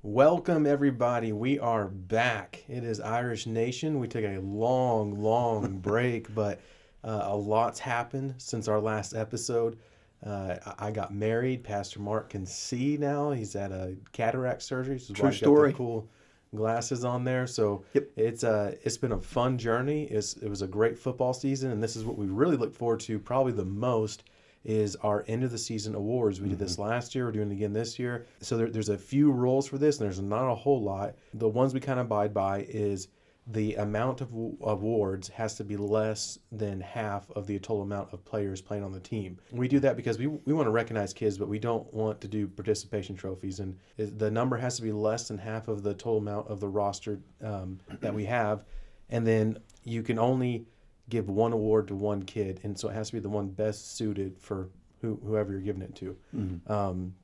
Welcome, everybody. We are back. It is Irish Nation. We took a long break, but a lot's happened since our last episode. I got married. Pastor Mark can see now. He's at a cataract surgery. This is why True he's got the story. cool glasses on there. So Yep. it's been a fun journey. It was a great football season, and this is what we really look forward to probably the most is our end of the season awards. We did this last year. We're doing it again this year. So there's a few rules for this, and there's not a whole lot. The ones we kind of abide by is the amount of awards has to be less than half of the total amount of players playing on the team. We do that because we want to recognize kids, but we don't want to do participation trophies. And the number has to be less than half of the total amount of the roster that we have. And then you can only give one award to one kid, and so it has to be the one best suited for whoever you're giving it to.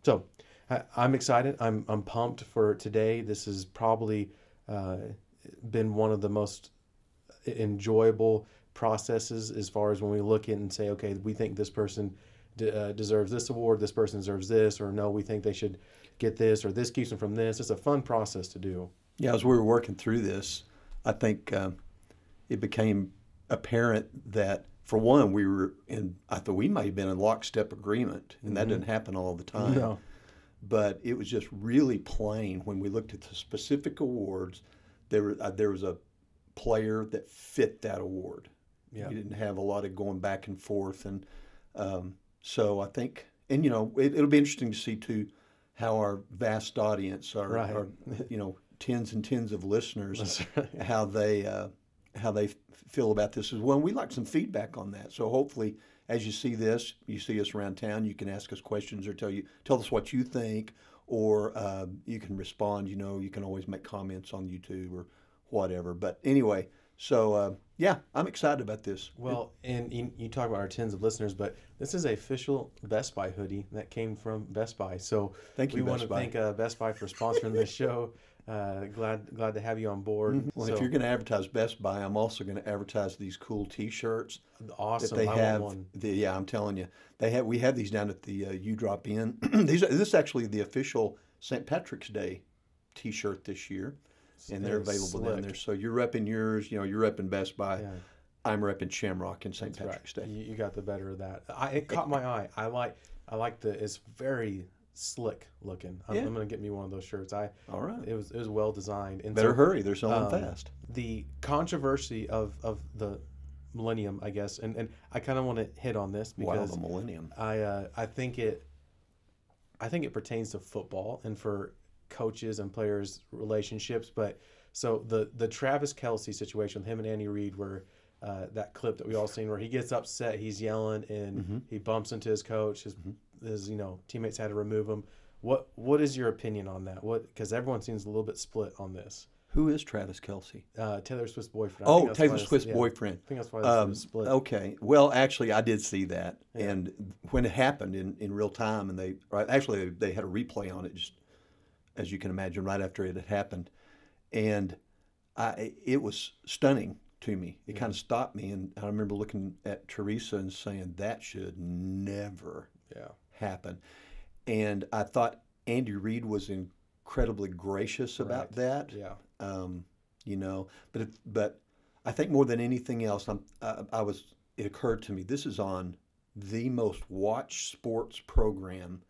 So I'm excited. I'm pumped for today. This has probably been one of the most enjoyable processes as far as when we look in and say, okay, we think this person deserves this award, this person deserves this, or no, we think they should get this, or this keeps them from this. It's a fun process to do. Yeah, as we were working through this, I think it became apparent that, for one, I thought we might have been in lockstep agreement, and that doesn't happen all the time. No. But it was just really plain when we looked at the specific awards. There was a player that fit that award. Yeah. You didn't have a lot of going back and forth, and so I think, and it'll be interesting to see too how our vast audience, our tens and tens of listeners, how they feel about this as well. And we'd like some feedback on that. So hopefully, as you see this, you see us around town, you can ask us questions or tell us what you think, or you can respond. You can always make comments on YouTube or whatever. But anyway, so yeah, I'm excited about this. Well, and you talk about our tens of listeners, but this is a official Best Buy hoodie that came from Best Buy. So Thank you, we want Best to Buy. thank Best Buy for sponsoring this show. Glad to have you on board. Well, So, if you're going to advertise Best Buy, I'm also going to advertise these cool T-shirts awesome. that they I have. want one. Yeah, I'm telling you, we have these down at the U Drop In. This is actually the official St. Patrick's Day T-shirt this year, and they're It's available down slick. there. So you're repping yours. You're repping Best Buy. Yeah. I'm repping Shamrock and St. That's right. Patrick's Day. You got the better of that. It caught my eye. I like it's very slick looking. Yeah. I'm gonna get me one of those shirts. All right. It was well designed. And Better so, hurry. They're selling um, fast. the controversy of the millennium, I guess, and I kind of want to hit on this Wow, because the millennium. I think it pertains to football and for coaches and players relationships. But so the Travis Kelce situation with him and Andy Reid, where that clip that we all seen where he gets upset, he's yelling and he bumps into his coach. His teammates had to remove him. What is your opinion on that? Because everyone seems a little bit split on this. Who is Travis Kelce? Taylor Swift's boyfriend. I think Oh, that's Taylor why it's- Swift's yeah, boyfriend. I think that's why this was split. Okay. Well, actually, I did see that, Yeah. and when it happened in real time, and they had a replay on it, just as you can imagine, right after it had happened, and it was stunning to me. It kind of stopped me, and I remember looking at Teresa and saying that should never Yeah. happen. And I thought Andy Reid was incredibly gracious about Right. that. Yeah. But I think more than anything else, it occurred to me, this is on the most watched sports program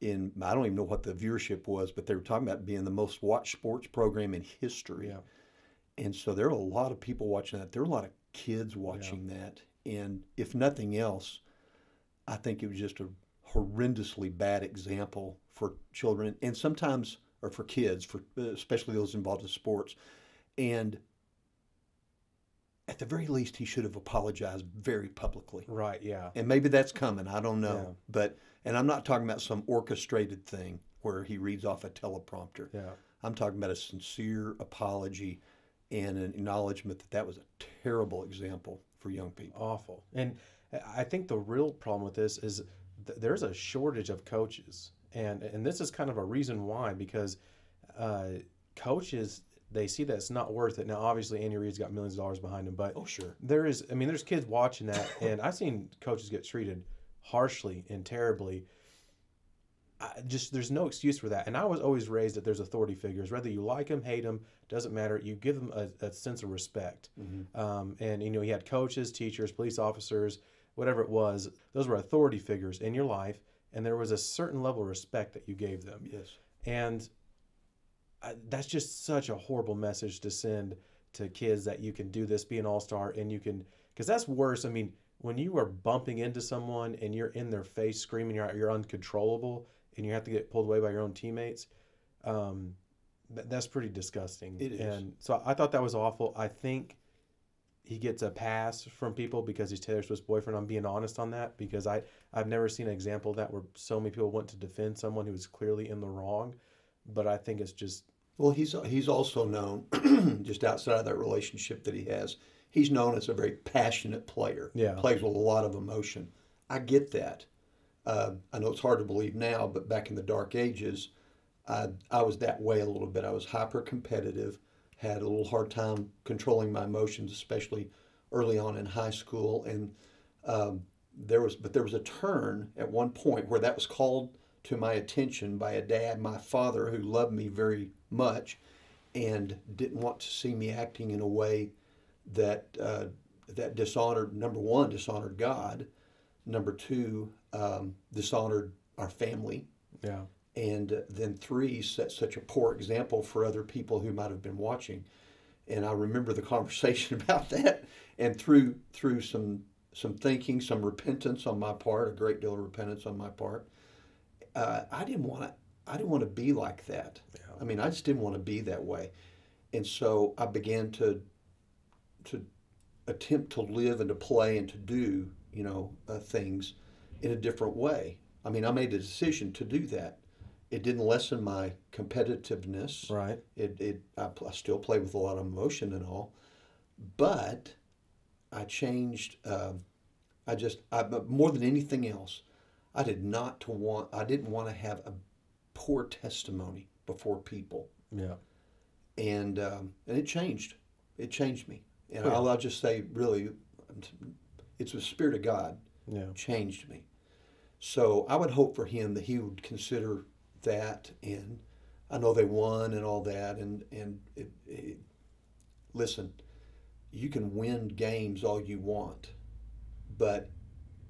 I don't even know what the viewership was, but they were talking about being the most watched sports program in history. Yeah. And so there are a lot of people watching that. There are a lot of kids watching that. And if nothing else, I think it was just a horrendously bad example for children and sometimes, or for kids, especially those involved in sports. And at the very least, he should have apologized very publicly. Right. Yeah. And maybe that's coming. I don't know. Yeah. And I'm not talking about some orchestrated thing where he reads off a teleprompter. Yeah. I'm talking about a sincere apology and an acknowledgement that was a terrible example for young people. Awful. And I think the real problem with this is there's a shortage of coaches, and this is kind of a reason why, because coaches, they see that it's not worth it. Now, obviously, Andy Reid's got millions of dollars behind him, but Oh, sure. there's kids watching that, and I've seen coaches get treated harshly and terribly. there's no excuse for that. And I was always raised that there's authority figures, whether you like them, hate them, doesn't matter. You give them a sense of respect. And you had coaches, teachers, police officers, whatever it was. Those were authority figures in your life, and there was a certain level of respect that you gave them. Yes. And that's just such a horrible message to send to kids, that you can do this, be an all-star, and you can, because that's worse. I mean, when you are bumping into someone and you're in their face screaming, you're uncontrollable, and you have to get pulled away by your own teammates, that's pretty disgusting. It is. And so I thought that was awful. I think he gets a pass from people because he's Taylor Swift's boyfriend. I'm being honest on that, because I've never seen an example of that where so many people went to defend someone who was clearly in the wrong. But I think it's just... Well, he's also known, just outside of that relationship that he has, he's known as a very passionate player. Yeah. Plays with a lot of emotion. I get that. I know it's hard to believe now, but back in the dark ages, I was that way a little bit. I was hyper competitive, had a little hard time controlling my emotions, especially early on in high school. And there was a turn at one point where that was called to my attention by a dad, my father, who loved me very much and didn't want to see me acting in a way that that dishonored, number one, dishonored God, number two, dishonored our family. Yeah. And then three, set such a poor example for other people who might have been watching. And I remember the conversation about that, and through some thinking, some repentance on my part, a great deal of repentance on my part, I didn't want to be like that. Yeah. I mean, I just didn't want to be that way. And so I began to attempt to live and to play and to do, things in a different way. I mean, I made a decision to do that. It didn't lessen my competitiveness. Right. I still play with a lot of emotion and all, but I changed. More than anything else, I didn't want to have a poor testimony before people. Yeah. And it changed. It changed me. And Yeah. I'll just say, really, it's the Spirit of God changed me. So I would hope for him that he would consider that. And I know they won and all that. And listen, you can win games all you want, but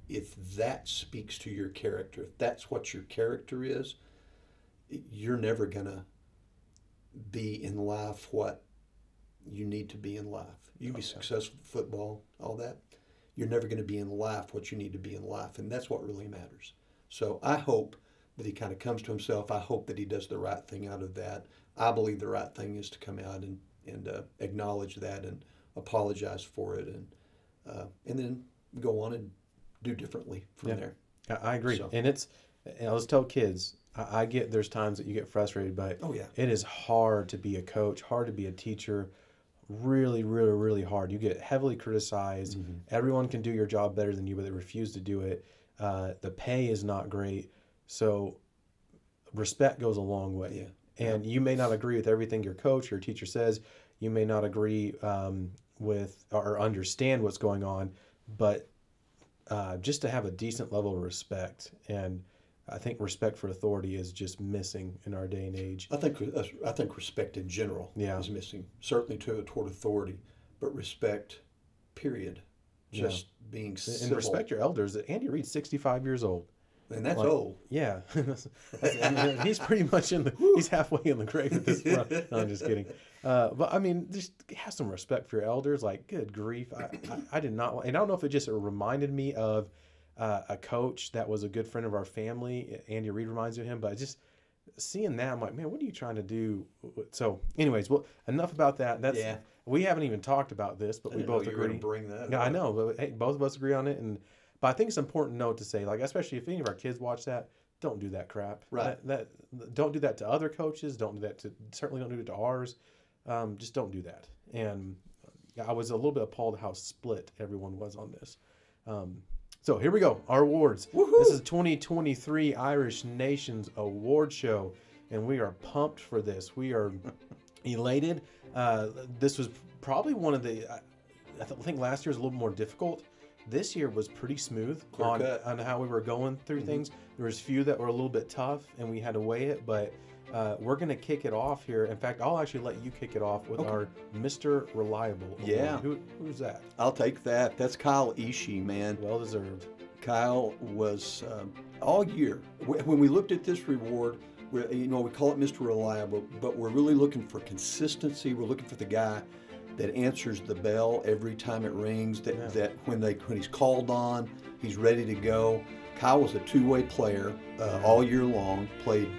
if that speaks to your character, if that's what your character is, you're never going to be in life what you need to be in life. You be successful in football, all that. You're never going to be in life what you need to be in life, and that's what really matters. So I hope that he kind of comes to himself. I hope that he does the right thing out of that. I believe the right thing is to come out and acknowledge that and apologize for it, and then go on and do differently from there. I agree. So. And I'll just tell kids, I get there's times that you get frustrated, but it is hard to be a coach, hard to be a teacher, really, really, really hard. You get heavily criticized. Mm-hmm. Everyone can do your job better than you, but they refuse to do it. The pay is not great. So respect goes a long way. Yeah. And you may not agree with everything your coach or your teacher says. You may not agree with or understand what's going on, but just to have a decent level of respect. And I think respect for authority is just missing in our day and age. I think respect in general is missing, certainly toward authority, but respect, period. Just being civil. And respect your elders. Andy Reid's 65 years old. And that's old. Yeah. He's pretty much he's halfway in the grave at this point. No, I'm just kidding. But I mean, just have some respect for your elders. Like, good grief. I did not, and I don't know if it just reminded me of a coach that was a good friend of our family. Andy Reid reminds me of him, but just seeing that, I'm like, man, what are you trying to do? So anyways, well, enough about that. We haven't even talked about this, but we both agree. You're going to bring that up. I know, but hey, both of us agree on it. But I think it's an important note to say, like, especially if any of our kids watch that, don't do that crap. Right. Don't do that to other coaches. Certainly don't do it to ours. Just don't do that. And I was a little bit appalled at how split everyone was on this. So here we go, our awards. Woo-hoo! This is 2023 Irish Nations Award Show, and we are pumped for this. We are elated. This was probably one of the, I think last year was a little more difficult. This year was pretty smooth on how we were going through things. There was a few that were a little bit tough, and we had to weigh it, but we're going to kick it off here. In fact, I'll actually let you kick it off with our Mr. Reliable award. Yeah. Who's that? I'll take that. That's Kyle Ishii, man. Well deserved. Kyle was all year. When we looked at this reward, we call it Mr. Reliable, but we're really looking for consistency. We're looking for the guy that answers the bell every time it rings, that when he's called on, he's ready to go. Kyle was a two-way player all year long, played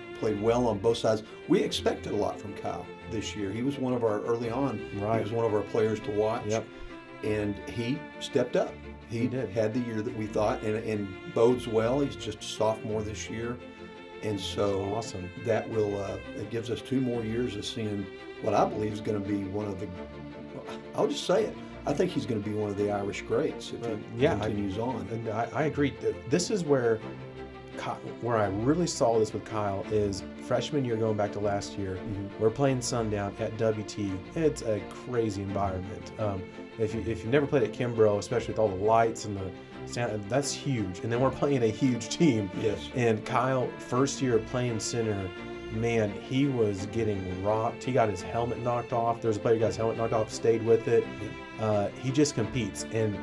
well on both sides. We expected a lot from Kyle this year. He was one of our early on. Right. He was one of our players to watch. Yep. And he stepped up. He did. Had the year that we thought, and bodes well. He's just a sophomore this year. And so awesome. That will it gives us 2 more years of seeing what I believe is going to be one of the, I'll just say it, I think he's going to be one of the Irish greats if he continues on. And I agree. This is where I really saw this with Kyle is freshman year going back to last year. Mm-hmm. We're playing Sundown at WT. It's a crazy environment. If you've never played at Kimbrough, especially with all the lights and the sound, that's huge. And then we're playing a huge team. Yes. And Kyle, first year playing center, man, he was getting rocked. He got his helmet knocked off. There's a player who got his helmet knocked off, stayed with it. He just competes, and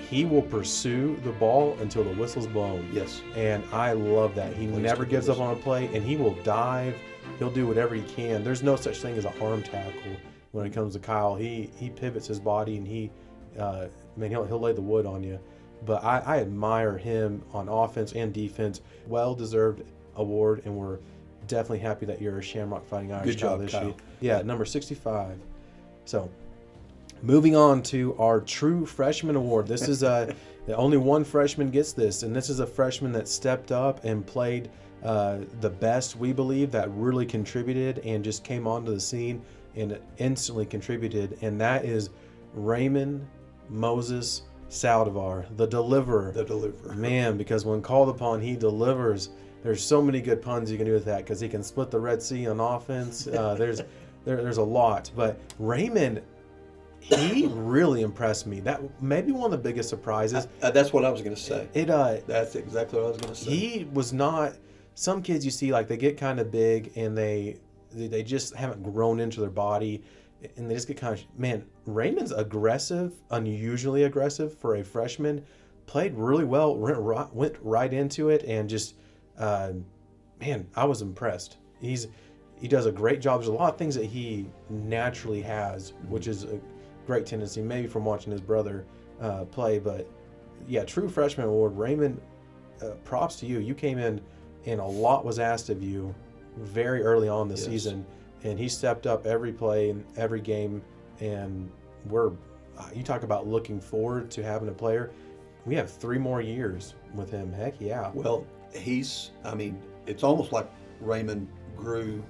he will pursue the ball until the whistle's blown. Yes. And I love that. He never gives up on a play, and he will dive. He'll do whatever he can. There's no such thing as an arm tackle when it comes to Kyle. He pivots his body, and he'll lay the wood on you. But I admire him on offense and defense. Well-deserved award, and we're definitely happy that you're a Shamrock Fighting Irish Kyle this year. Yeah, number 65. So, moving on to our True Freshman Award. This is only one freshman gets this, and this is a freshman that stepped up and played the best, we believe, that really contributed and just came onto the scene and instantly contributed, and that is Raymond Moses Saldivar, the deliverer. The deliverer. Man, because when called upon, he delivers. There's so many good puns you can do with that because he can split the Red Sea on offense. There's a lot. But Raymond, he really impressed me. That may be one of the biggest surprises. That's what I was going to say. That's exactly what I was going to say. He was not. Some kids you see, like, they get kind of big and they just haven't grown into their body, and they just get kind of, man, Raymond's aggressive, unusually aggressive for a freshman. Played really well, went right into it, and just, man, I was impressed. He does a great job. There's a lot of things that he naturally has, which is a great tendency, maybe from watching his brother play. But yeah, True Freshman Award, Raymond, props to you. You came in and a lot was asked of you very early on the season, and he stepped up every play and every game. And you talk about looking forward to having a player. We have 3 more years with him. Heck yeah. Well, it's almost like Raymond grew,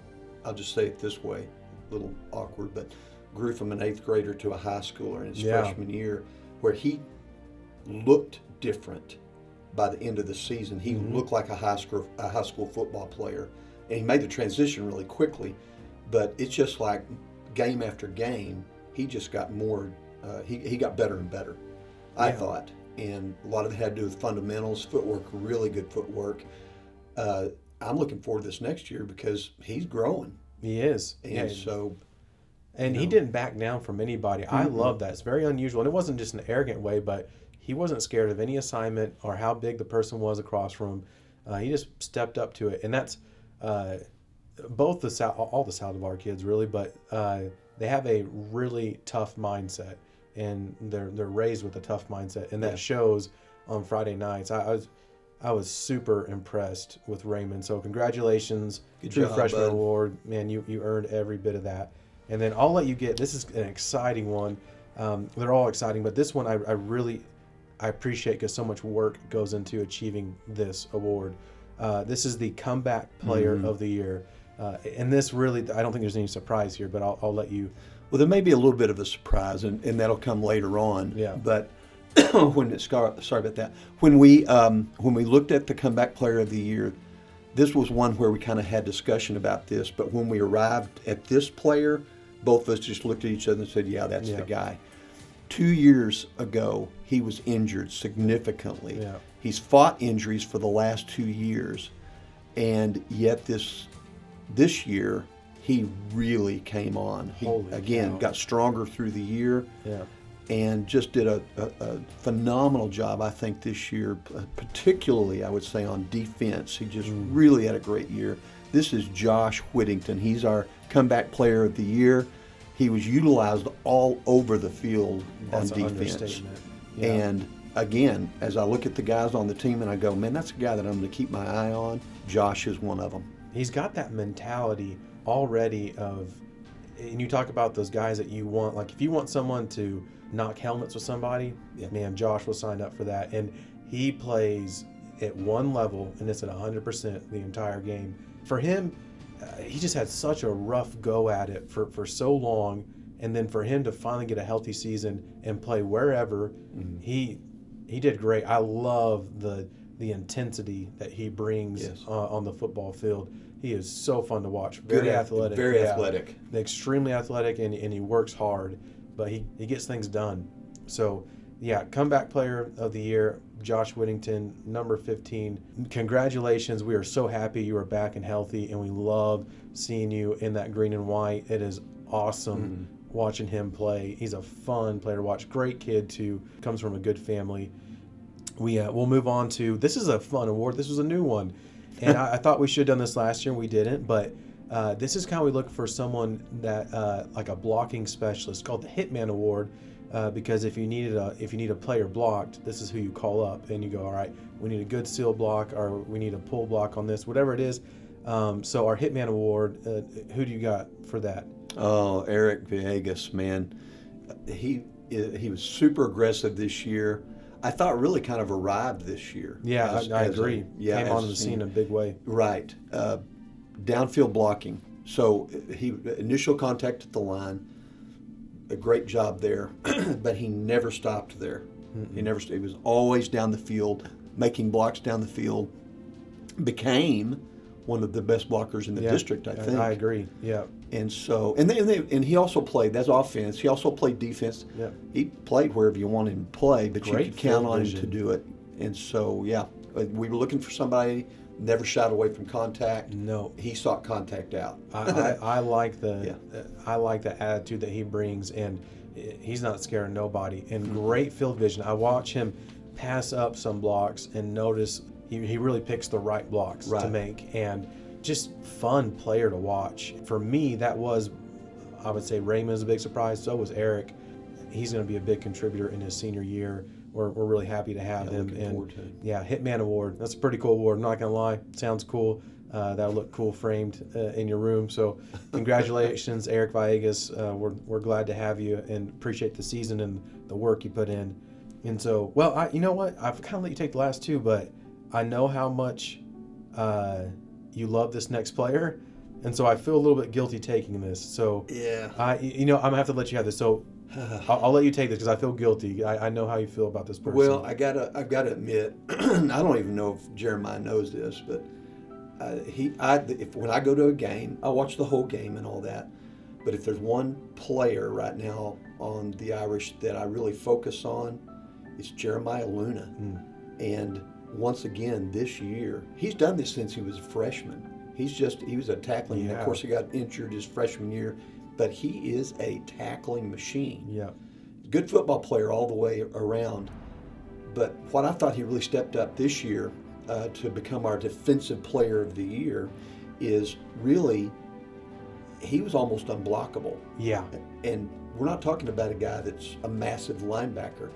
I'll just say it this way, a little awkward, but grew from an 8th grader to a high schooler in his freshman year, where he looked different by the end of the season. He looked like a high school football player, and he made the transition really quickly. But it's just like game after game, he just got more, he got better and better, I thought. And a lot of it had to do with fundamentals, footwork, really good footwork. I'm looking forward to this next year because he's growing. He is. And he didn't back down from anybody. I love that. It's very unusual. And it wasn't just an arrogant way, but he wasn't scared of any assignment or how big the person was across from him. He just stepped up to it. And that's all the Saldivar kids, really, but they have a really tough mindset. And they're raised with a tough mindset, and that shows on Friday nights. I was super impressed with Raymond. So congratulations, True Freshman Award, man. You earned every bit of that. And then I'll let you get. This is an exciting one. They're all exciting, but this one I really appreciate because so much work goes into achieving this award. This is the Comeback Player of the Year, and this really, I don't think there's any surprise here, but I'll let you. Well, there may be a little bit of a surprise, and that'll come later on. Yeah. But sorry about that. When we looked at the Comeback Player of the Year, this was one where we kind of had discussion about this. But when we arrived at this player, both of us just looked at each other and said, "Yeah, that's the guy." 2 years ago, he was injured significantly. Yeah. He's fought injuries for the last 2 years, and yet this year he really came on. He again got stronger through the year, and just did a phenomenal job, I think, this year, particularly I would say on defense. He just really had a great year. This is Josh Whittington. He's our comeback player of the year. He was utilized all over the field on defense. Yeah. And again, as I look at the guys on the team and I go, man, that's a guy that I'm going to keep my eye on. Josh is one of them. He's got that mentality already of, and you talk about those guys that you want, like if you want someone to knock helmets with somebody, man, Josh will sign up for that. And he plays at one level, and it's at 100% the entire game. For him, he just had such a rough go at it for so long, and then for him to finally get a healthy season and play wherever, he did great. I love the intensity that he brings on the football field. He is so fun to watch. Very athletic. Very athletic. Extremely athletic, and he works hard, but he gets things done. So, yeah, comeback player of the year, Josh Whittington, number 15. Congratulations. We are so happy you are back and healthy, and we love seeing you in that green and white. It is awesome watching him play. He's a fun player to watch. Great kid, too. Comes from a good family. We'll move on to, this is a fun award. This was a new one. And I thought we should have done this last year, and we didn't. But this is kind of, we look for someone that, like a blocking specialist, called the Hitman Award. Because if you need a player blocked, this is who you call up, and you go, all right, we need a good seal block, or we need a pull block on this, whatever it is. So our Hitman Award, who do you got for that? Oh, Eric Villegas, man, he was super aggressive this year. I thought really kind of arrived this year. Yeah, I agree. Came onto the scene in a big way. Right, downfield blocking. So he initial contact at the line. A great job there, but he never stopped there. He was always down the field, making blocks down the field. Became one of the best blockers in the district, I think. I agree. Yeah. And so, and he also played. That's offense. He also played defense. Yeah. He played wherever you wanted him to play, but Great you could count on him to do it. And so, yeah, we were looking for somebody. Never shied away from contact. No, he sought contact out. I like I like the attitude that he brings, and he's not scared of nobody. And great field vision. I watch him pass up some blocks and notice he really picks the right blocks to make, and just fun player to watch. For me, that was, I would say, Raymond's a big surprise. So was Eric. He's going to be a big contributor in his senior year. We're really happy to have him. And Hitman Award. That's a pretty cool award. I'm not gonna lie. Sounds cool. That'll look cool framed in your room. So congratulations, Eric Villegas. We're glad to have you and appreciate the season and the work you put in. And so, well, you know what? I've kind of let you take the last two, but I know how much you love this next player, and so I feel a little bit guilty taking this. So I'm gonna have to let you have this. So. I'll let you take this because I feel guilty. I know how you feel about this person. Well, I've got to admit, I don't even know if Jeremiah knows this, but when I go to a game, I watch the whole game and all that. But if there's one player right now on the Irish that I really focus on, it's Jeremiah Luna. And once again, this year, he's done this since he was a freshman. He was a tackling. Of course, he got injured his freshman year. But he is a tackling machine. Yeah. Good football player all the way around. But what I thought he really stepped up this year to become our defensive player of the year is really, he was almost unblockable. Yeah. And we're not talking about a guy that's a massive linebacker.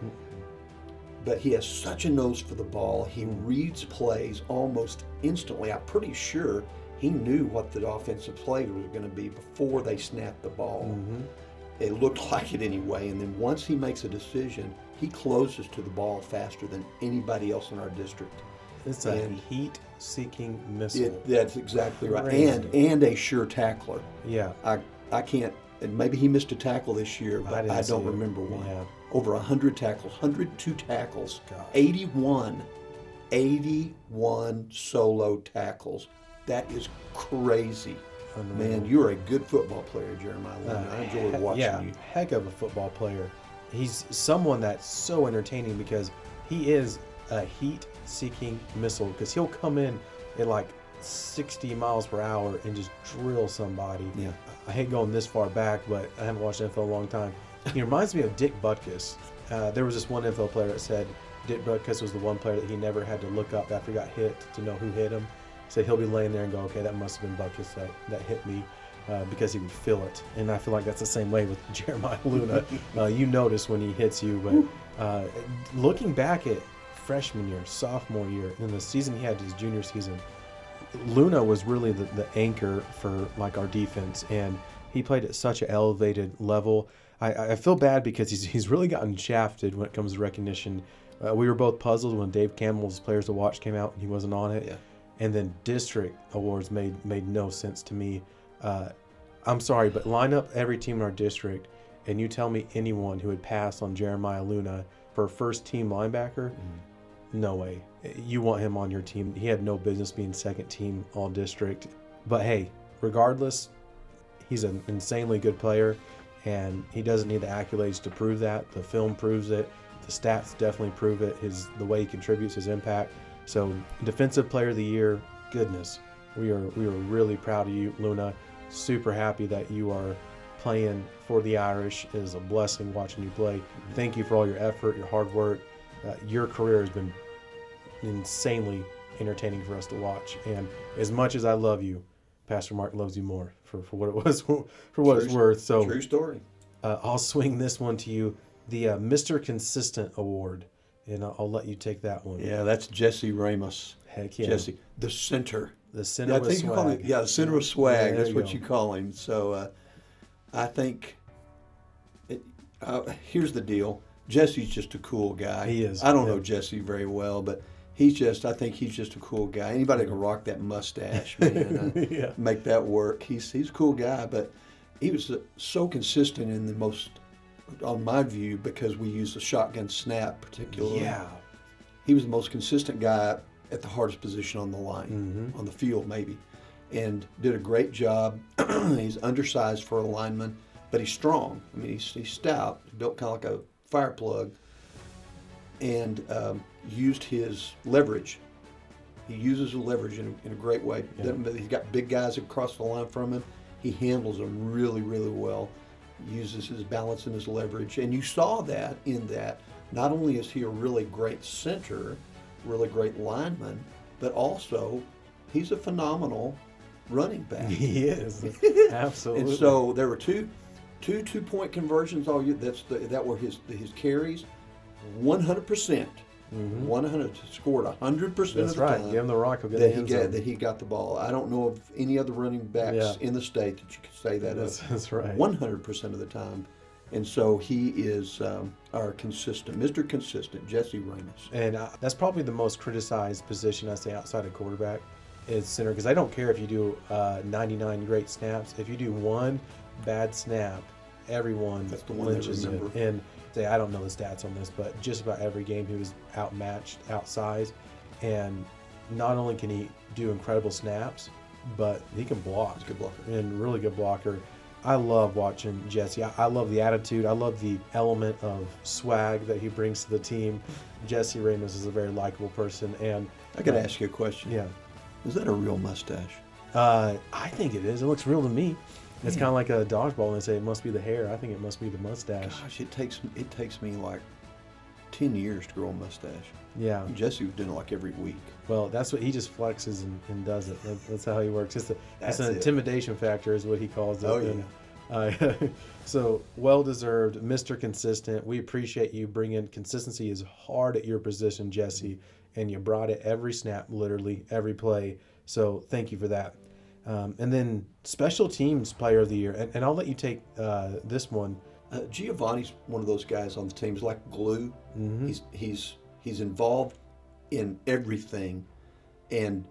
But he has such a nose for the ball. He reads plays almost instantly. I'm pretty sure he knew what the offensive play was going to be before they snapped the ball. It looked like it anyway. And then once he makes a decision, he closes to the ball faster than anybody else in our district. It's a heat-seeking missile. That's exactly right. Crazy. And a sure tackler. Yeah. I can't, and maybe he missed a tackle this year, but I don't remember one. Yeah. Over 100 tackles, 102 tackles, Gosh. 81 solo tackles. That is crazy. Unreal. Man, you're a good football player, Jeremiah Luna. I enjoyed watching you. Heck of a football player. he's someone that's so entertaining because he is a heat-seeking missile, because he'll come in at like 60 miles per hour and just drill somebody. Yeah. I hate going this far back, but I haven't watched NFL in a long time. He reminds me of Dick Butkus. There was this one NFL player that said Dick Butkus was the one player that he never had to look up after he got hit to know who hit him. So he'll be laying there and go, okay, that must have been Butkus that hit me, because he would feel it. And I feel like that's the same way with Jeremiah Luna. You notice when he hits you, but looking back at freshman year, sophomore year, and the season he had his junior season, Luna was really the anchor for like our defense, and he played at such an elevated level. I feel bad because he's really gotten shafted when it comes to recognition. We were both puzzled when Dave Campbell's Players to Watch came out and he wasn't on it. Yeah. And then district awards made no sense to me. I'm sorry, but line up every team in our district and you tell me anyone who would pass on Jeremiah Luna for first team linebacker. No way. You want him on your team. He had no business being second team all district. But hey, regardless, he's an insanely good player, and he doesn't need the accolades to prove that. The film proves it. The stats definitely prove it. The way he contributes, his impact. So Defensive Player of the Year, goodness, we are really proud of you, Luna. Super happy that you are playing for the Irish. It is a blessing watching you play. Thank you for all your effort, your hard work. Your career has been insanely entertaining for us to watch. And as much as I love you, Pastor Mark loves you more for what it was, for what it's worth. So true story. I'll swing this one to you, the Mr. Consistent Award, and I'll let you take that one. Yeah, that's Jesse Ramos. Heck yeah. Jesse, the center. The center with swag. The center of swag. Yeah, That's what you call him. So I think here's the deal. Jesse's just a cool guy. He is. I don't know Jesse very well, but I think he's just a cool guy. Anybody can rock that mustache, man, Yeah. make that work. He's a cool guy, but he was so consistent in the most, on my view, because we use the shotgun snap particularly. Yeah. He was the most consistent guy at the hardest position on the line, on the field maybe, and did a great job. He's undersized for a lineman, but he's strong. I mean, he's stout, built kind of like a fire plug, and used his leverage. He uses the leverage in a great way. Yeah. He's got big guys across the line from him. He handles them really, really well. Uses his balance and his leverage. And you saw that in that not only is he a really great center, really great lineman, but also he's a phenomenal running back. He is. Absolutely. And so there were two 2-point conversions all year. That were his carries. 100%. 100 scored 100% of That's the right. time. Give him the rock. He'll get that the end zone. he got the ball. I don't know of any other running backs in the state that you could say that That's right. 100% of the time. And so he is our consistent, Mr. Consistent, Jesse Ramos. And that's probably the most criticized position, I say, outside of quarterback, is center. Because I don't care if you do 99 great snaps. If you do one bad snap, everyone That's the one they lynches it. remember. And I don't know the stats on this, but just about every game he was outmatched, outsized. And not only can he do incredible snaps, but he can block. He's a good blocker. And really good blocker. I love watching Jesse. I love the attitude. I love the element of swag that he brings to the team. Jesse Ramos is a very likable person. And I got to ask you a question. Yeah. Is that a real mustache? I think it is. It looks real to me. It's kind of like a dodgeball, and they say it must be the hair. I think it must be the mustache. Gosh, it takes me like 10 years to grow a mustache. Yeah. Jesse was doing it like every week. Well, that's what he just flexes and does it. That's how he works. It's That's an it. intimidation factor, is what he calls it. Oh, yeah. And, so well deserved, Mr. Consistent. We appreciate you bringing consistency is hard at your position, Jesse, and you brought it every snap, literally every play. So thank you for that. And then Special Teams Player of the Year, and I'll let you take this one. Giovanni's one of those guys on the team. He's like glue. He's involved in everything and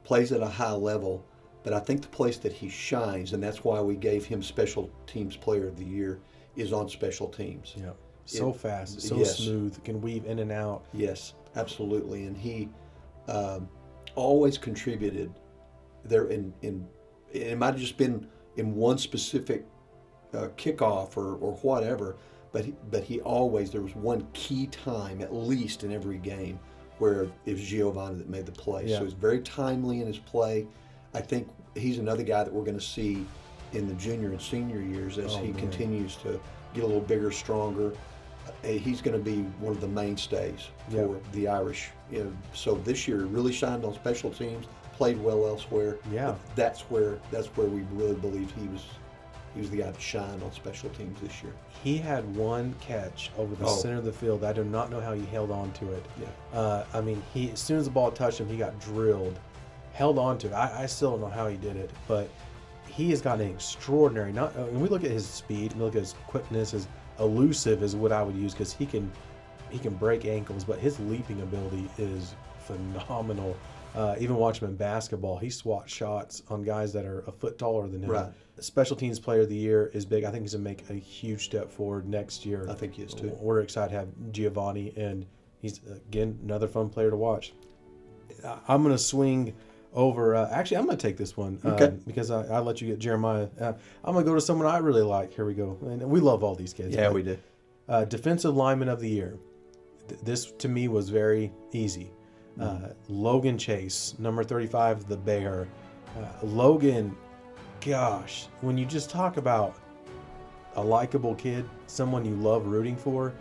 plays at a high level. But I think the place that he shines, and that's why we gave him Special Teams Player of the Year, is on special teams. Yeah, so fast, so yes. smooth, can weave in and out. Yes, absolutely. And he always contributed there. It might have just been in one specific kickoff or whatever, but he always, there was one key time, at least in every game, where it was Giovanni that made the play. Yeah. So he's very timely in his play. I think he's another guy that we're going to see in the junior and senior years as he continues to get a little bigger, stronger. He's going to be one of the mainstays for the Irish. So this year really shined on special teams, played well elsewhere. Yeah, but that's where we really believed he was the guy that shined on special teams this year. He had one catch over the center of the field. I do not know how he held on to it. Yeah. I mean, he, as soon as the ball touched him, he got drilled, held on to it. I still don't know how he did it, but he has gotten extraordinary. When we look at his speed, we look at his quickness, his elusive is what I would use, because he can break ankles, but his leaping ability is phenomenal. Even watching him in basketball, he swats shots on guys that are a foot taller than him. Right. Special Teams Player of the Year is big. I think he's going to make a huge step forward next year. I think he is too. We're excited to have Giovanni, and he's, again, another fun player to watch. I'm going to swing over. Actually, I'm going to take this one because I let you get Jeremiah. I'm going to go to someone I really like. Here we go. And we love all these kids. Yeah, we do. Defensive Lineman of the Year. This, to me, was very easy. Logan Chase, number 35, the Bear. Logan, gosh, when you just talk about a likable kid, someone you love rooting for,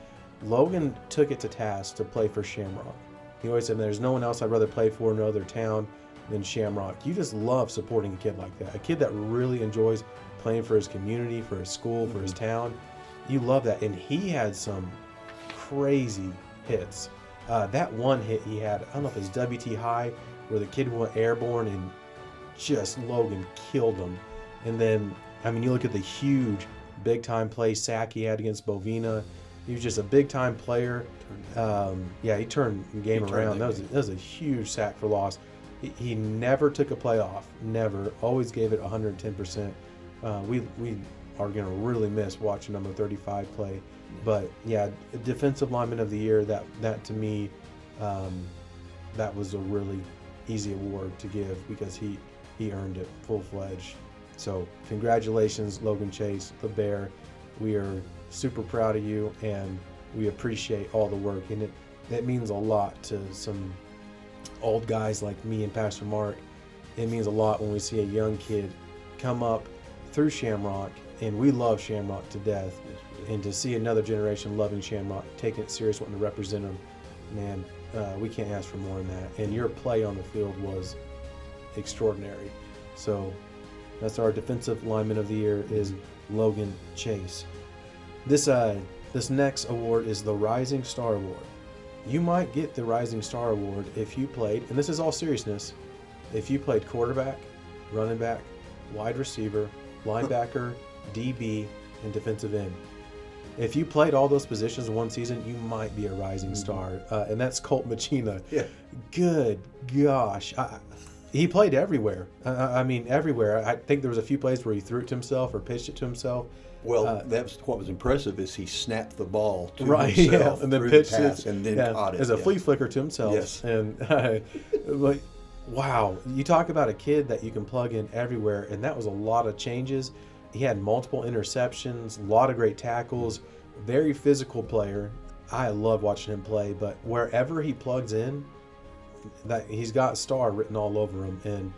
Logan took it to task to play for Shamrock. He always said, there's no one else I'd rather play for, no other town than Shamrock. You just love supporting a kid like that, a kid that really enjoys playing for his community, for his school, for his town. You love that. And he had some crazy hits. That one hit he had, I don't know if it's WT High, where the kid went airborne and just Logan killed him. And then, I mean, you look at the huge big-time play sack he had against Bovina. He was just a big-time player. He turned the game around. That was a huge sack for loss. He never took a play off, never. Always gave it 110%. We are going to really miss watching number 35 play. But yeah, Defensive Lineman of the Year, that to me, that was a really easy award to give because he earned it full-fledged. So congratulations, Logan Chase, the Bear. We are super proud of you, and we appreciate all the work. And it means a lot to some old guys like me and Pastor Mark. It means a lot when we see a young kid come up through Shamrock, and we love Shamrock to death. And to see another generation loving Shamrock, taking it serious, wanting to represent them, man, we can't ask for more than that. And your play on the field was extraordinary. So that's our Defensive Lineman of the Year is Logan Chase. This next award is the Rising Star Award. You might get the Rising Star Award if you played, and this is all seriousness, if you played quarterback, running back, wide receiver, linebacker, DB, and defensive end. If you played all those positions in one season, you might be a rising star. And that's Colt Machina. Yeah. Good gosh. He played everywhere. I mean, everywhere. I think there was a few plays where he threw it to himself or pitched it to himself. Well, that's what was impressive is he snapped the ball to Yeah, himself and then through pitched the pass it and then caught it. as a flea flicker to himself. Yes. And like, wow, you talk about a kid that you can plug in everywhere, and that was a lot of changes. He had multiple interceptions, a lot of great tackles, very physical player. I love watching him play, but wherever he plugs in, that he's got star written all over him, and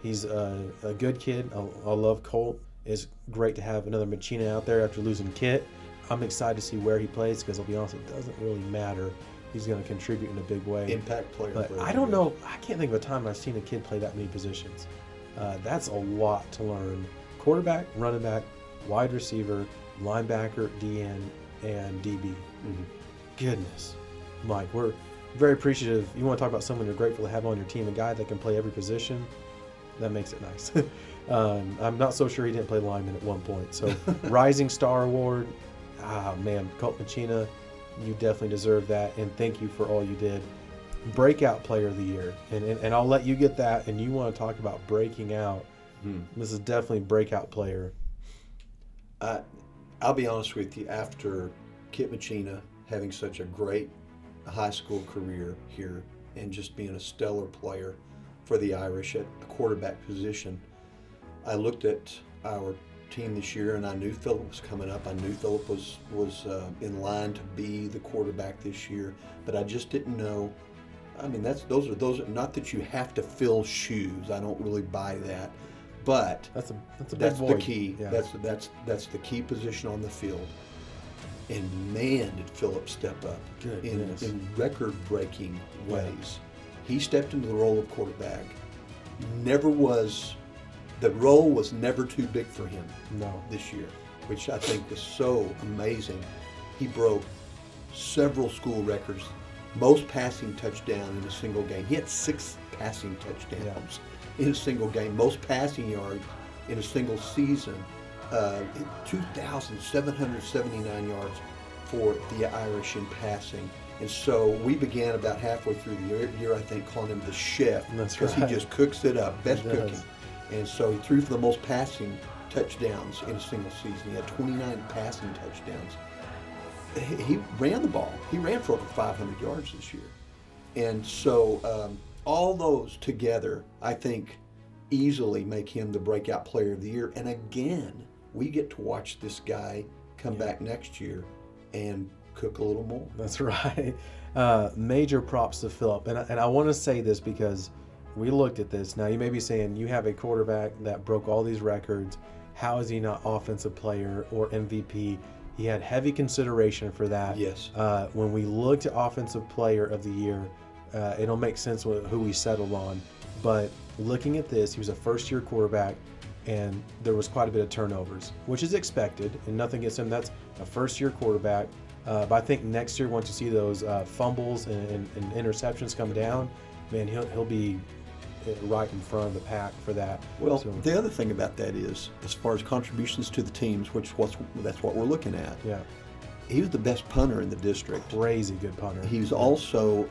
he's a good kid. I love Colt. It's great to have another Machina out there after losing Kit. I'm excited to see where he plays because I'll be honest, it doesn't really matter. He's going to contribute in a big way. Impact player. But I don't know. I can't think of a time I've seen a kid play that many positions. That's a lot to learn. Quarterback, running back, wide receiver, linebacker, DN, and DB. Mm-hmm. Goodness. Mike, we're very appreciative. You want to talk about someone you're grateful to have on your team, a guy that can play every position. That makes it nice. I'm not so sure he didn't play lineman at one point. So, Rising Star Award. Man, Colt Machina, you definitely deserve that. And thank you for all you did. Breakout Player of the Year. And I'll let you get that. And you want to talk about breaking out. This is definitely breakout player. I'll be honest with you, after Kit Machina having such a great high school career here and just being a stellar player for the Irish at the quarterback position, I looked at our team this year, and I knew Phillip was coming up. I knew Phillip was in line to be the quarterback this year, but I just didn't know. I mean, those are not that you have to fill shoes. I don't really buy that, but that's the key. Yeah. That's the key position on the field. And man, did Phillip step up in record-breaking ways. He stepped into the role of quarterback. The role was never too big for him this year, which I think was so amazing. He broke several school records, most passing touchdown in a single game. He had 6 passing touchdowns in a single game, most passing yards in a single season, 2,779 yards for the Irish in passing. And so we began about halfway through the year, I think, calling him the chef. Because he just cooks it up, best cooking. And so he threw for the most passing touchdowns in a single season. He had 29 passing touchdowns. He ran the ball. He ran for over 500 yards this year. And so all those together, I think, easily make him the breakout player of the year. And again, we get to watch this guy come back next year and cook a little more. That's right. Major props to Phillip. And I want to say this because we looked at this. Now, you may be saying, you have a quarterback that broke all these records. How is he not offensive player or MVP? He had heavy consideration for that. Yes. When we looked at offensive player of the year, it'll make sense with who we settled on. But looking at this, he was a first-year quarterback, and there was quite a bit of turnovers, which is expected, and nothing against him. That's a first-year quarterback. But I think next year, once you see those fumbles and interceptions come down, man, he'll be right in front of the pack for that. Well, the other thing about that is, as far as contributions to the teams, that's what we're looking at. Yeah. He was the best punter in the district. Crazy good punter. He's also,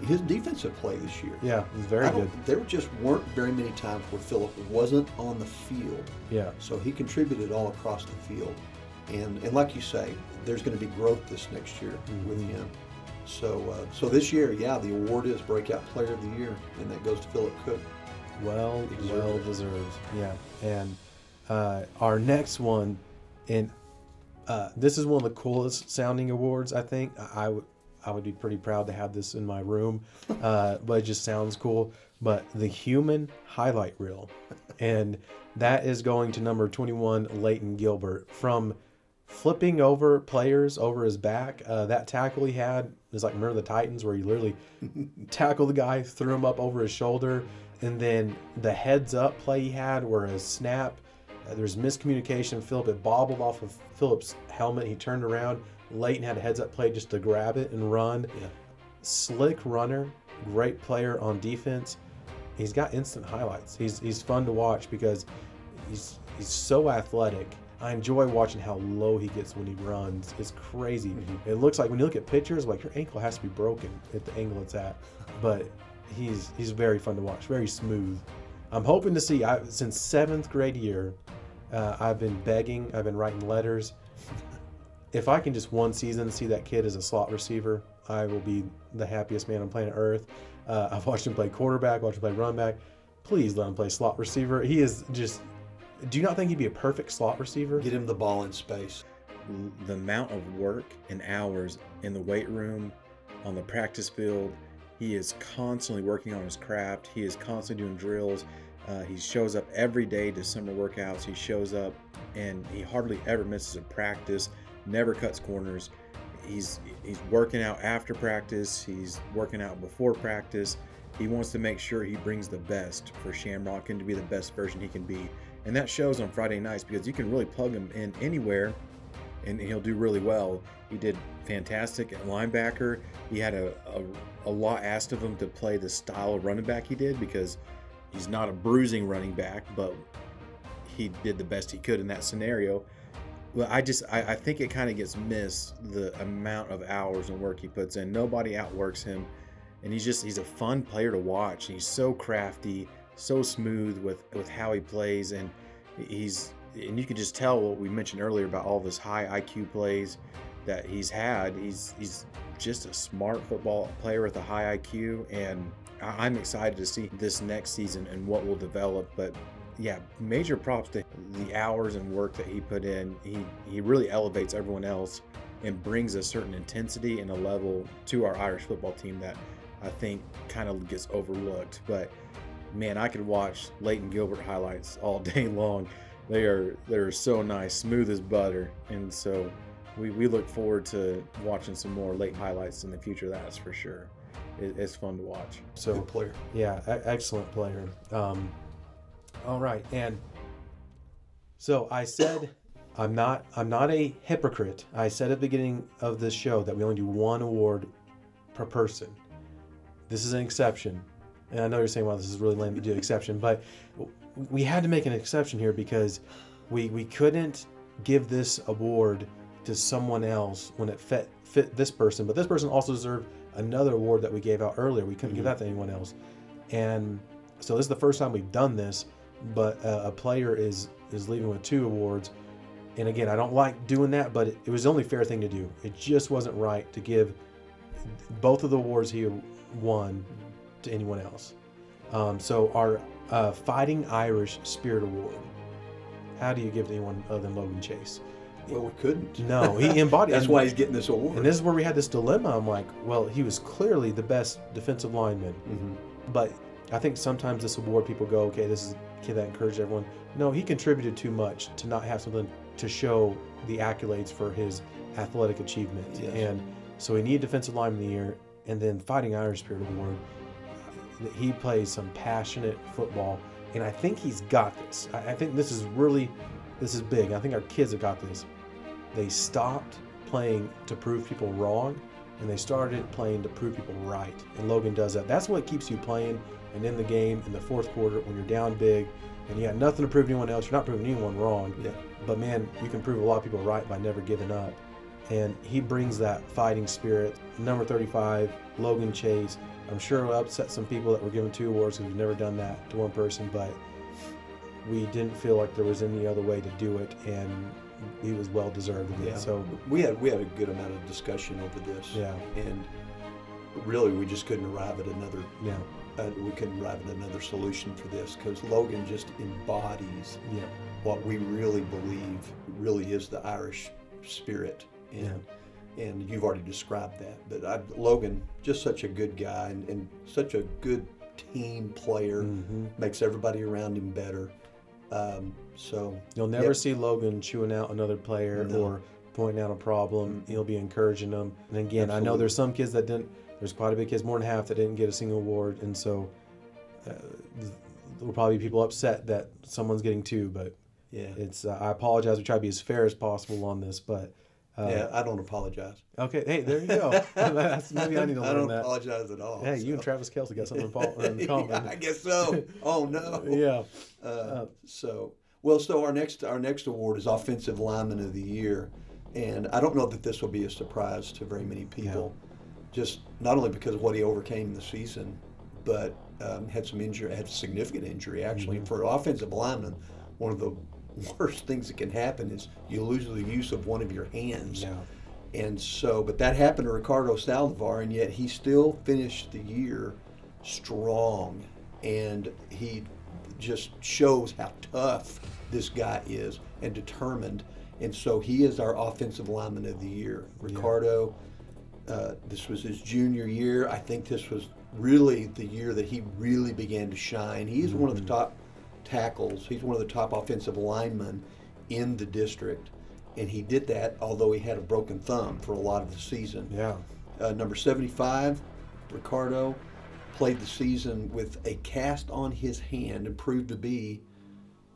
his defensive play this year. Yeah, it was very good. There just weren't very many times where Phillip wasn't on the field. Yeah. So he contributed all across the field. And like you say, there's going to be growth this next year with him. So this year, the award is Breakout Player of the Year, and that goes to Phillip Cook. Well deserved. Yeah. And our next one, and this is one of the coolest sounding awards, I think. I would be pretty proud to have this in my room, but it just sounds cool. But the Human Highlight Reel, and that is going to number 21, Leighton Gilbert. From flipping over players over his back, that tackle he had is like, remember the Titans, where he literally tackled the guy, threw him up over his shoulder, and then the heads up play he had where a snap, there's miscommunication. Phillip, it bobbled off of Phillip's helmet. He turned around. Leighton had a heads up play just to grab it and run. Yeah. Slick runner, great player on defense. He's got instant highlights. He's fun to watch because he's so athletic. I enjoy watching how low he gets when he runs. It's crazy. It looks like when you look at pictures, like your ankle has to be broken at the angle it's at. But he's very fun to watch, very smooth. I'm hoping to see, since 7th grade year, I've been begging, I've been writing letters. If I can just one season see that kid as a slot receiver, I will be the happiest man on planet Earth. I've watched him play quarterback, watched him play running back. Please let him play slot receiver. He is just, do you not think he'd be a perfect slot receiver? Get him the ball in space. The amount of work and hours in the weight room, on the practice field, he is constantly working on his craft. He is constantly doing drills. He shows up every day to summer workouts. He shows up and he hardly ever misses a practice, never cuts corners. He's working out after practice. He's working out before practice. He wants to make sure he brings the best for Shamrock and to be the best version he can be. And that shows on Friday nights because you can really plug him in anywhere and he'll do really well. He did fantastic at linebacker. He had a lot asked of him to play the style of running back he did because he's not a bruising running back, but he did the best he could in that scenario. Well, I think it kind of gets missed, the amount of hours and work he puts in. Nobody outworks him, and he's a fun player to watch. He's so crafty, so smooth with how he plays, and you can just tell what we mentioned earlier about all this high IQ plays that he's had. He's just a smart football player with a high IQ, and I'm excited to see this next season and what will develop. But yeah, major props to the hours and work that he put in. He really elevates everyone else and brings a certain intensity and a level to our Irish football team that I think kind of gets overlooked. But man, I could watch Leighton Gilbert highlights all day long. They're so nice, smooth as butter, and so we look forward to watching some more Leighton highlights in the future. That's for sure. It's fun to watch. So Good player. Yeah, excellent player. All right, and so I said I'm not a hypocrite. I said at the beginning of this show that we only do one award per person. This is an exception, and I know you're saying, "Well, this is really lame to do exception," but we had to make an exception here because we couldn't give this award to someone else when it fit this person, but this person also deserved another award that we gave out earlier. We couldn't give that to anyone else, and so this is the first time we've done this. But a player is leaving with 2 awards, and again, I don't like doing that, but it was the only fair thing to do. It just wasn't right to give both of the awards he won to anyone else. So our Fighting Irish Spirit Award, how do you give to anyone other than Logan Chase? Well, we couldn't. No, he embodied. That's why he's getting this award. And this is where we had this dilemma. I'm like, well, he was clearly the best defensive lineman, but I think sometimes this award people go, okay, this is a kid that encouraged everyone. No, he contributed too much to not have something to show the accolades for his athletic achievement. Yes. And so he needed Defensive Lineman of the Year, and then Fighting Irish Spirit Award. He plays some passionate football, and I think he's got this. I think this is big. I think our kids have got this. They stopped playing to prove people wrong, and they started playing to prove people right. And Logan does that. That's what keeps you playing and in the game in the fourth quarter when you're down big and you got nothing to prove to anyone else. You're not proving anyone wrong. Yeah. But man, you can prove a lot of people right by never giving up. And he brings that fighting spirit. Number 35, Logan Chase. I'm sure it'll upset some people that were given 2 awards because we've never done that to one person, but we didn't feel like there was any other way to do it, and he was well deserved of it. Yeah. So we had a good amount of discussion over this. Yeah. And really, we just couldn't arrive at another. yeah, We couldn't arrive at another solution for this because Logan just embodies yeah, what we really believe really is the Irish spirit. And you've already described that. But Logan, just such a good guy and such a good team player, makes everybody around him better. So you'll never see Logan chewing out another player or pointing out a problem. He'll be encouraging them. And again, I know there's some kids that didn't. There's quite a bit of kids, more than half, that didn't get a single award, and so there'll probably be people upset that someone's getting 2. But yeah, it's I apologize. We try to be as fair as possible on this, but. Yeah, I don't apologize. Okay, hey, there you go. Maybe I need to learn that. I don't apologize at all. Hey, you and Travis Kelce got something in common. Yeah, I guess so. Oh no. Yeah. So our next award is Offensive Lineman of the Year, and I don't know that this will be a surprise to very many people. Just not only because of what he overcame in the season, but had significant injury actually. For an offensive lineman, one of the worst things that can happen is you lose the use of one of your hands. Yeah. And so, but that happened to Ricardo Saldivar, and yet he still finished the year strong, and he just shows how tough this guy is and determined. And so he is our Offensive Lineman of the Year. Ricardo, this was his junior year. I think this was really the year that he really began to shine. He is one of the top tackles. He's one of the top offensive linemen in the district, and he did that although he had a broken thumb for a lot of the season. Yeah. Number 75, Ricardo, played the season with a cast on his hand and proved to be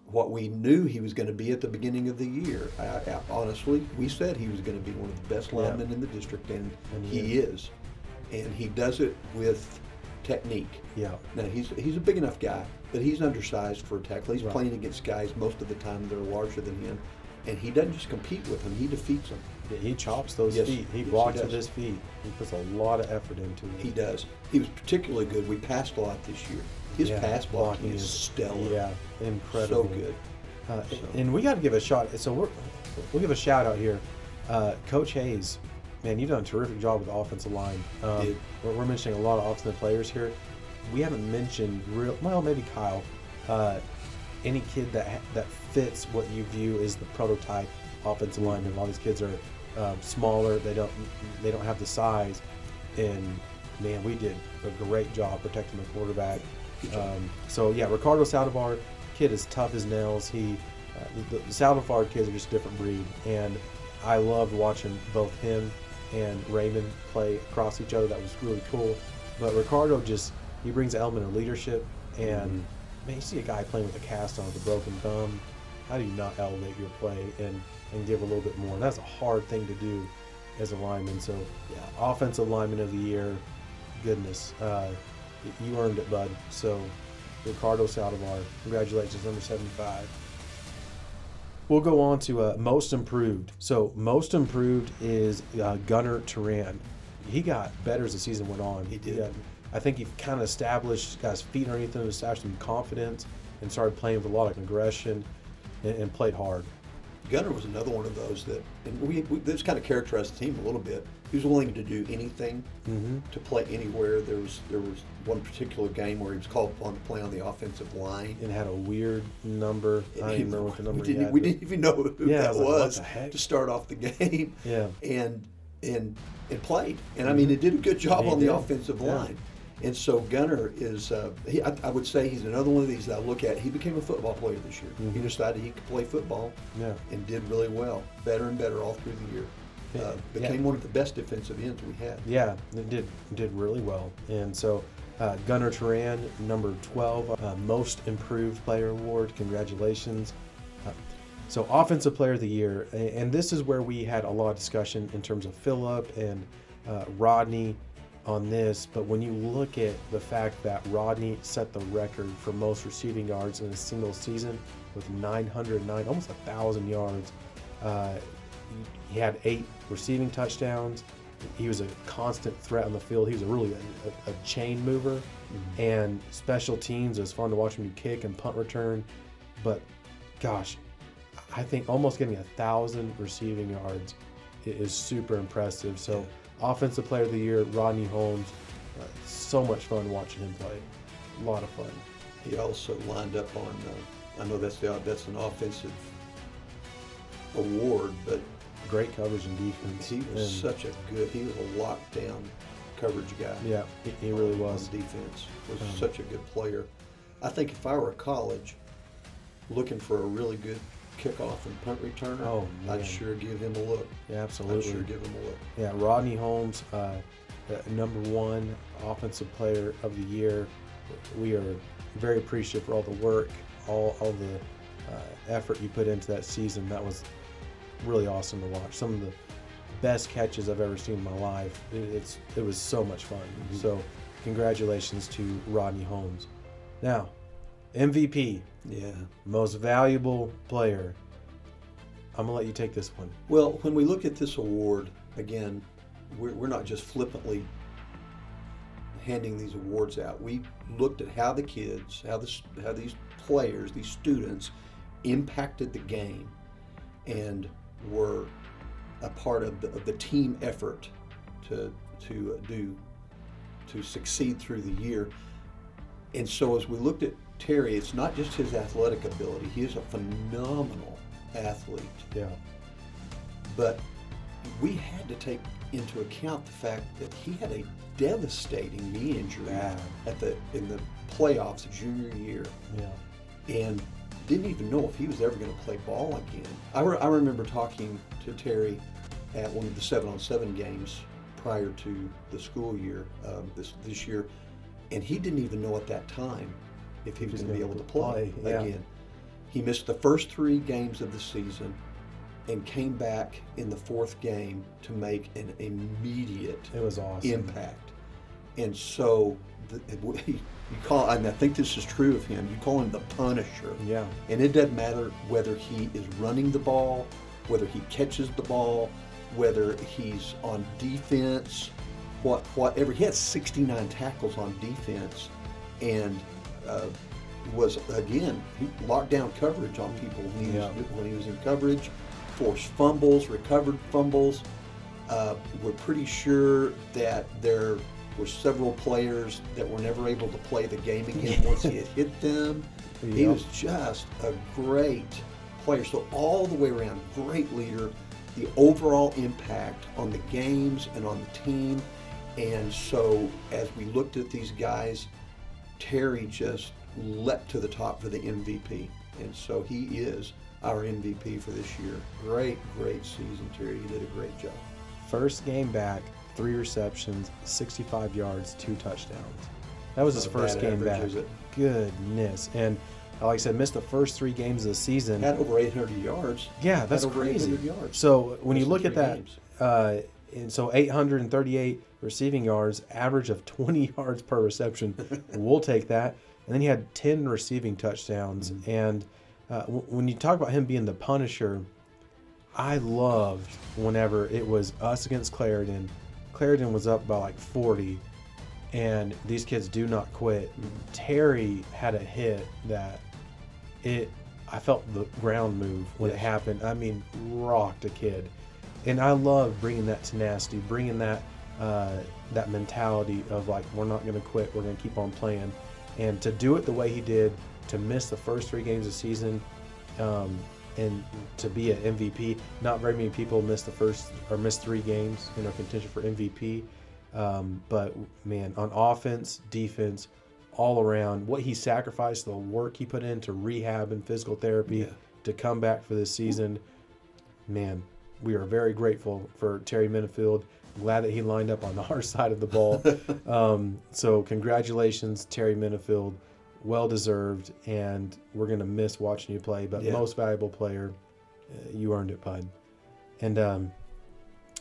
what we knew he was going to be at the beginning of the year. Honestly, we said he was going to be one of the best linemen in the district, and he is. And he does it with technique. Yeah. Now, he's a big enough guy, but he's undersized for a tackle. He's playing against guys most of the time that are larger than him, and he doesn't just compete with them, he defeats them. Yeah, he chops those feet. He blocks with his feet. He puts a lot of effort into it. He does. He was particularly good. We passed a lot this year. His pass blocking is stellar. Yeah, incredible. So good. And we got to give a shot. So we'll give a shout out here. Coach Hayes, man, you've done a terrific job with the offensive line. We're mentioning a lot of offensive players here. We haven't mentioned maybe Kyle. any kid that fits what you view as the prototype offensive lineman. A lot of these kids are smaller. They don't have the size, and man, we did a great job protecting the quarterback. So yeah, Ricardo Saldivar, kid is tough as nails. The Saldivar kids are just a different breed, and I loved watching both him and Raymond play across each other. That was really cool. But Ricardo he brings an element of leadership, and man, you see a guy playing with a cast on with a broken thumb. How do you not elevate your play and give a little bit more? And that's a hard thing to do as a lineman. So yeah, offensive lineman of the year, goodness, you earned it, bud. So Ricardo Saldivar, congratulations, number 75. We'll go on to most improved. So most improved is Gunnar Turan. He got better as the season went on. He did. I think he kind of got his feet underneath him, established some confidence, and started playing with a lot of aggression and played hard. Gunnar was another one of those that, and we this kind of characterized the team a little bit. He was willing to do anything to play anywhere. There was one particular game where he was called upon to play on the offensive line. And had a weird number. I don't even remember what the number he had. We didn't even know who that was what the heck? to start off the game. Yeah. And played. And I mean, it did a good job on the offensive line. And so Gunnar is, I would say he's another one of these that I look at. He became a football player this year. He decided he could play football and did really well, better and better all through the year. Became one of the best defensive ends we had. Yeah, it did really well. And so Gunnar Turan, number 12, Most Improved Player Award. Congratulations. So Offensive Player of the Year. And this is where we had a lot of discussion in terms of Phillip and Rodney on this, but when you look at the fact that Rodney set the record for most receiving yards in a single season with 909, almost 1,000 yards, he had 8 receiving touchdowns. He was a constant threat on the field. He was really a chain mover, and special teams. It was fun to watch him do kick and punt return. But gosh, I think almost getting 1,000 receiving yards is super impressive. So. Offensive Player of the Year, Rodney Holmes. So much fun watching him play. A lot of fun. He also lined up on, I know that's an offensive award, but great coverage and defense. He was he was a lockdown coverage guy. Yeah, he really was. On defense. Was such a good player. I think if I were a college looking for a really good kickoff and punt returner, I'd sure give him a look. Yeah, absolutely. I'd sure give him a look. Yeah, Rodney Holmes, number 1 Offensive Player of the Year. We are very appreciative for all the work, all the effort you put into that season. That was really awesome to watch. Some of the best catches I've ever seen in my life. It was so much fun. So congratulations to Rodney Holmes. Now, MVP. Yeah. Most valuable player. I'm going to let you take this one. Well, when we look at this award, again, we're not just flippantly handing these awards out. We looked at how the kids, how these players, these students impacted the game and were a part of the team effort to succeed through the year. And so as we looked at Terry, it's not just his athletic ability. He is a phenomenal athlete. Yeah. But we had to take into account the fact that he had a devastating knee injury in the playoffs junior year. Yeah. And didn't even know if he was ever going to play ball again. I remember talking to Terry at one of the 7-on-7 games prior to the school year this year, and he didn't even know at that time if he was going to be able to play again. He missed the first 3 games of the season and came back in the 4th game to make an immediate impact. And so you call, and I think this is true of him, you call him the Punisher. Yeah. And it doesn't matter whether he is running the ball, whether he catches the ball, whether he's on defense, whatever. He had 69 tackles on defense, and was, again, he locked down coverage on people when he was in coverage, forced fumbles, recovered fumbles. We're pretty sure that there were several players that were never able to play the game again once he had hit them. He was just a great player. So all the way around, great leader. The overall impact on the games and on the team. And so as we looked at these guys, Terry just leapt to the top for the MVP. And so he is our MVP for this year. Great season, Terry. You did a great job. First game back, 3 receptions, 65 yards, 2 touchdowns. That was his first game back. Goodness. And like I said, missed the first 3 games of the season. Had over 800 yards. Yeah, that's crazy. So when you look at that, and so 838 receiving yards, average of 20 yards per reception, we'll take that. And then he had 10 receiving touchdowns. Mm-hmm. And when you talk about him being the Punisher, I loved whenever it was us against Clarendon. Clarendon was up by like 40, and these kids do not quit. Terry had a hit that I felt the ground move when it happened. I mean, rocked a kid. And I love bringing that tenacity, bringing that that mentality of like, we're not going to quit, we're going to keep on playing. And to do it the way he did, to miss the first 3 games of the season, and to be an MVP. Not very many people miss 3 games in our contention for MVP. But man, on offense, defense, all around, what he sacrificed, the work he put into rehab and physical therapy to come back for this season, man, we are very grateful for Terry Minifield. Glad that he lined up on our side of the ball. So congratulations, Terry Minifield. Well deserved, and we're going to miss watching you play, but most valuable player, you earned it, bud. And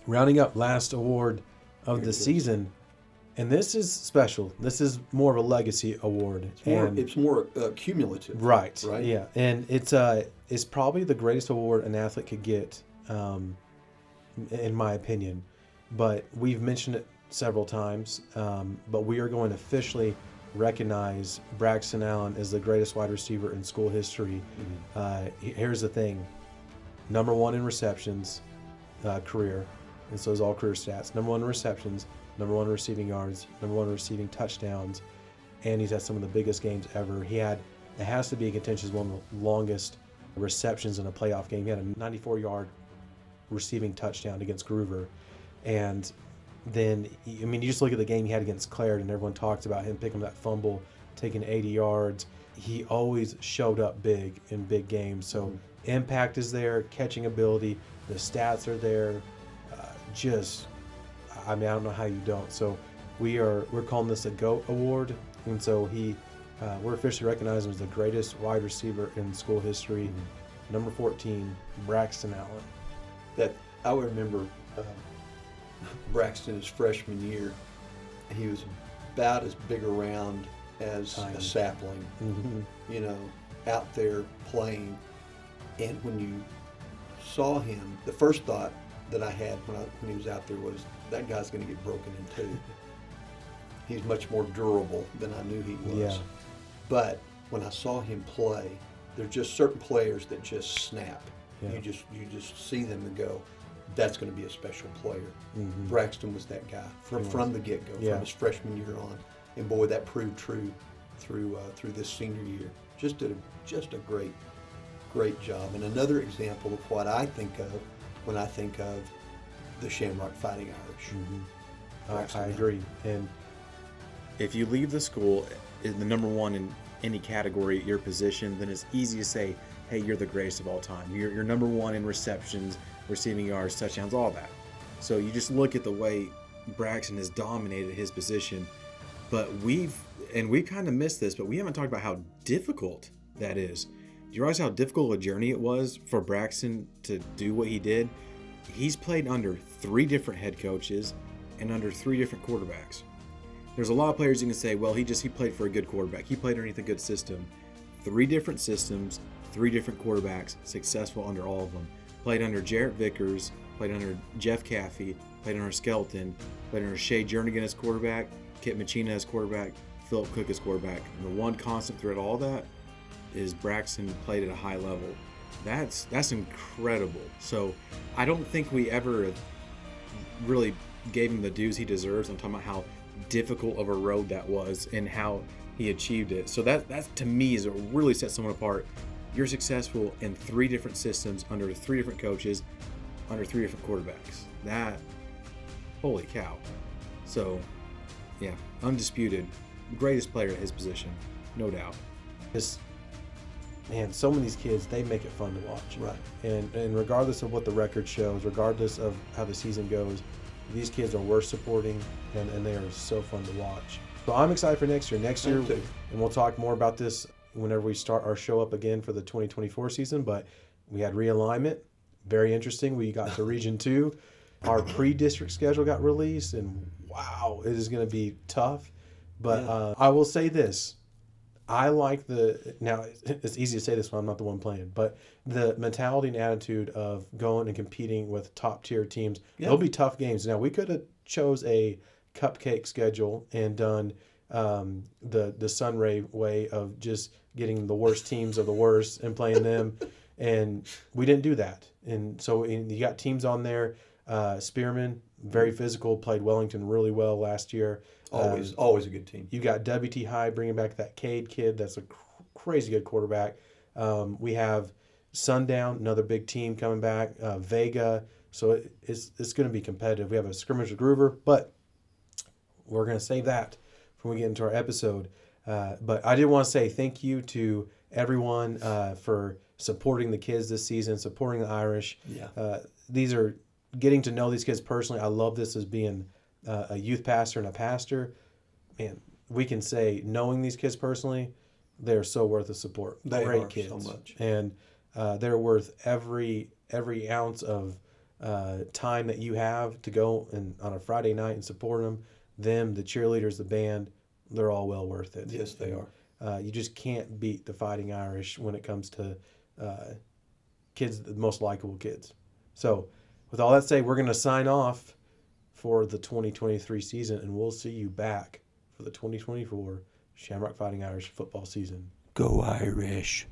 rounding up, last award of the season, and this is special. This is more of a legacy award. It's more cumulative. Right. Yeah, and it's probably the greatest award an athlete could get, in my opinion. But we've mentioned it several times, but we are going to officially recognize Braxton Allen as the greatest wide receiver in school history. Here's the thing: number 1 in receptions, career, and so is all career stats. Number 1 in receptions, number 1 in receiving yards, number 1 in receiving touchdowns, and he's had some of the biggest games ever. It has to be in contention as one of the longest receptions in a playoff game. He had a 94-yard receiving touchdown against Groover, and then, I mean, you just look at the game he had against Clarendon, and everyone talks about him picking up that fumble, taking 80 yards. He always showed up big in big games. So impact is there, catching ability, the stats are there. I don't know how you don't. So we're calling this a GOAT award, and so we're officially recognizing him as the greatest wide receiver in school history. Number 14, Braxton Allen. That I remember. Braxton, his freshman year, he was about as big around as a sapling, out there playing. And when you saw him, the first thought that I had when he was out there was, that guy's going to get broken in 2. He's much more durable than I knew he was. Yeah. But when I saw him play, there's just certain players that just snap. Yeah. You just see them and go, that's going to be a special player. Braxton was that guy from the get-go, from his freshman year on, and boy, that proved true through this senior year. Just did a great job. And another example of what I think of when I think of the Shamrock Fighting Irish. I agree. And if you leave the school in the number 1 in any category, your position, then it's easy to say, hey, you're the greatest of all time. You're number 1 in receptions, receiving yards, touchdowns, all that. So you just look at the way Braxton has dominated his position. But we've kind of missed this, but we haven't talked about how difficult that is. Do you realize how difficult a journey it was for Braxton to do what he did? He's played under 3 different head coaches and under 3 different quarterbacks. There's a lot of players you can say, well, he played for a good quarterback. He played underneath a good system. 3 different systems, 3 different quarterbacks, successful under all of them. Played under Jarrett Vickers, played under Jeff Caffey, played under Skelton, played under Shea Jernigan as quarterback, Kit Machina as quarterback, Philip Cook as quarterback. And the one constant throughout all that is Braxton played at a high level. That's incredible. So I don't think we ever really gave him the dues he deserves. I'm talking about how difficult of a road that was, and how he achieved it. So that to me is what really sets someone apart. You're successful in 3 different systems, under 3 different coaches, under 3 different quarterbacks. That, holy cow. So, yeah, undisputed, greatest player at his position, no doubt. Just, man, some of these kids, they make it fun to watch. Right. And regardless of what the record shows, regardless of how the season goes, these kids are worth supporting, and they are so fun to watch. So I'm excited for next year. Next year, and we'll talk more about this whenever we start our show up again for the 2024 season, but we had realignment. Very interesting. We got to Region 2. Our pre-district schedule got released, and wow, it is going to be tough. But I will say this. I like now it's easy to say this when I'm not the one playing, but the mentality and attitude of going and competing with top tier teams. There'll be tough games. Now, we could have chose a cupcake schedule and done the Sunray way of just getting the worst teams of the worst and playing them. And we didn't do that. And so you got teams on there. Spearman, very physical, played Wellington really well last year. Always a good team. You got WT High bringing back that Cade kid. That's a crazy good quarterback. We have Sundown, another big team coming back. Vega. So it's going to be competitive. We have a scrimmage with Groover, but we're going to save that when we get into our episode. But I did want to say thank you to everyone for supporting the kids this season, supporting the Irish. Yeah. These are getting to know these kids personally. I love this as being a youth pastor and a pastor. Man, we can say knowing these kids personally, they're so worth the support. They Great are kids. so much. And they're worth every ounce of time that you have to go and on a Friday night and support them. Them, the cheerleaders, the band, they're all well worth it. Yes, they are. You just can't beat the Fighting Irish when it comes to kids, the most likable kids. So, with all that said, we're going to sign off for the 2023 season, and we'll see you back for the 2024 Shamrock Fighting Irish football season. Go Irish.